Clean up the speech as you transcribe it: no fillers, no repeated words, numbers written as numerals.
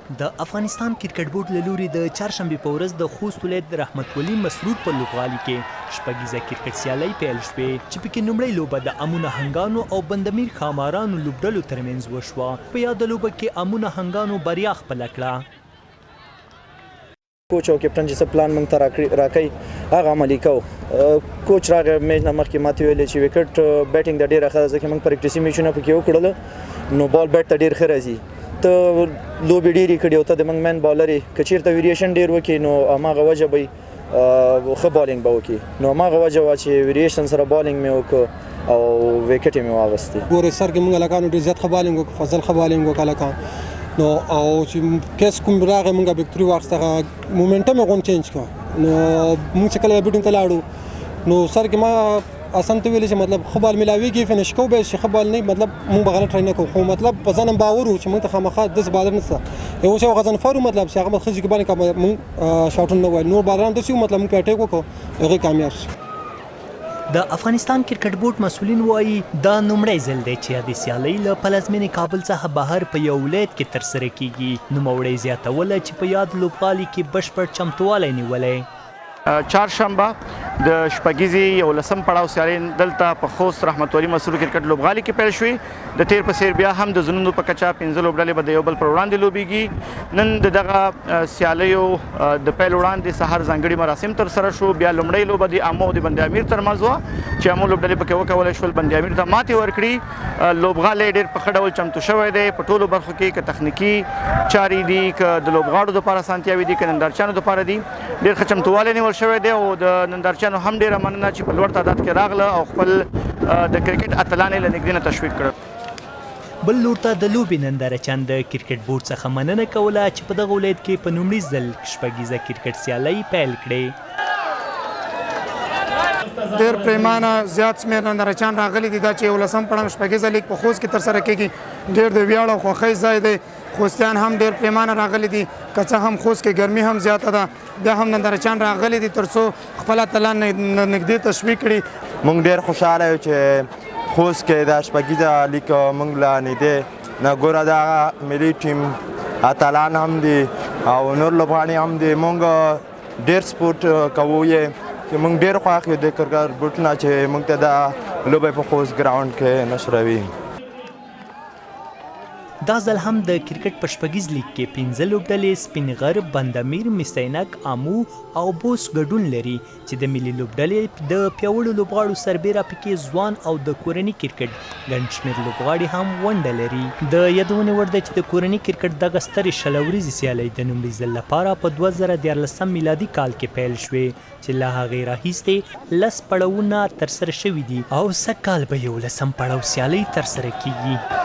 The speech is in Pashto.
د افغانستان کرکټ بورډ له لوري د چهارشنبې په ورځ د خوست ولایت د رحمت ولي مسرور په لوبغالي کې شپږیزه کرکټ سیالۍ پیل شوې چې پکې لومړۍ لوبه د امونه هنګانو او بندمیر ښامارانو لوبډلو ترمنځ وشوه. په یاده لوبه کې امونه هنګانو بریا خپله کړه. کوچ او کپټن چې څه پلان موږ ته راکوي هغه عملي کوو. کوچ راغی میچ نه مخکې ماته ویلې چې وکټ بیټینګ د ډېره ښه ده ځکه موږ پریکټیسي میچونه پکې وکړل نو بال بیټ ته ډېر ښه راځي. ته لوبې ډېرې کړي او ته د موږ مین بالر یې که چېرته ویریشن ډېر وکړي نو هماغه وجه به ښه بالینګ به وکړي نو هماغه وجه وه چې ویریشن سره بالینګ مې وکړ او وکټ یې مې واغستې. ګورې سر کې موږ هلکانو ډېر زیات ښه بالینګ وکړو فضل ښه بالینګ وکړه هلکان نو او چې کیس کوم راغی موږ وکټري واخیسته مومنټم یې غوند چینج کړه نو موږ چې کله بیټینګ ته لاړو نو سر کې ما اسان ته ویلې چې مطلب ښه بال میلاویږي فینش کوو به چې ښه بال نه مطلب موږ به غلط ټرای نه کوو خو مطلب په ځان هم باور و چې موږ ته خامخا داسې بالر نشته یو چې غضنفر و مطلب چې هغه ښه ځای کې باندې موږ شاوټونه نه وایل نور بالران داسې وو مطلب موږ پرې اټیک وکړو هغې کامیاب شو. د افغانستان کرکټ بورډ مسؤلین وایي دا لومړی ځل دی چې د سیالۍ له پلازمینې کابل څخه بهر په یو ولایت کې ترسره کیږي. نوموړی زیاتوله چې په یاد لوبغالي کې بشپړ چمتووالی نیولی. چهارشنبه د شپږیزې 11 پړاو سیالۍ دلته په خوست رحمت ولي مسرور کرکټ لوبغالي کې پیل شوې. د تیر په څیر بیا هم د زونونو په کچه 15 لوبډلې به د یو بل پر وړاندې لوبېږي. نن د دغه سیالیو د پیل وړاندې سهار ځانګړي مراسم ترسره شو. بیا لومړۍ لوبه د امو او د بند امیر ترمنځ وه چې امو لوبډلې پکې وکولی شول بند امیر ته ماتې ورکړي. لوبغالی ډېر په ښه ډول چمتو شوی دی په ټولو برخو کې که تخنیکي چارې دي که د لوبغاړو دپاره اسانتیاوې دي که نندارچیانو دپاره دي ډېر ښه چمتووالی نیول شوی دی او د نندارچیانو هم ډېره مننه چې په لوړ تعداد کې راغله او خپل د کرکټ اتلان یې له نږدې نه تشویق کړل. بل لور ته د لوبې نندارچیان د کرکټ بورډ څخه مننه کوله چې په دغه ولایت کې په لومړي ځل شپږیزه کرکټ سیالۍ پیل کړې. ډېر پریمانه زیات شمېر نندارچیان راغلي دي دا چې 11 پړاو شپږیزه لیګ په خوست کې ترسره کیږي ډېر د ویاړ او خوښۍ ځای دی. خوستیان هم ډېر پریمانه راغلي دي که څه هم خوست کې ګرمي هم زیاته ده بیا هم نندارچیان راغلي دي تر څو خپل اتلان نږدې تشویق کړي. موږ ډېر خوشحاله یو چې خوست کې د شپږیزه لیګ موږ له نږدې نه ګوره دغه ملي ټیم اتلان هم دي او نور لوبغاړي هم دي. موږ ډېر سپورټ کوو یې چې موږ ډېر خوښ یو د کرکټ بورډ نه چې موږ ته د لوبې په خوست ګراونډ کې نشروي. دا ځل هم د کرکټ په شپږیز لیګ کې 15 لوبډلې سپین غر بندمیر مستینک امو او بوس ګډون لري چې د ملي لوبډلې د پیاوړو لوبغاړو سربیره پکې ځوان او د کورني کرکټ ګڼ شمېر لوبغاړي هم ونډه لري. د یادونې وړ ده چې د کورني کرکټ دغه سترې شل ورځې سیالۍ د لومړي ځل لپاره په 2014 میلادي کال کې پیل شوې چې له هغې راهیسې 10 پړاوونه ترسره شوي دي او سږ کال به 11 پړاو سیالۍ ترسره کیږي.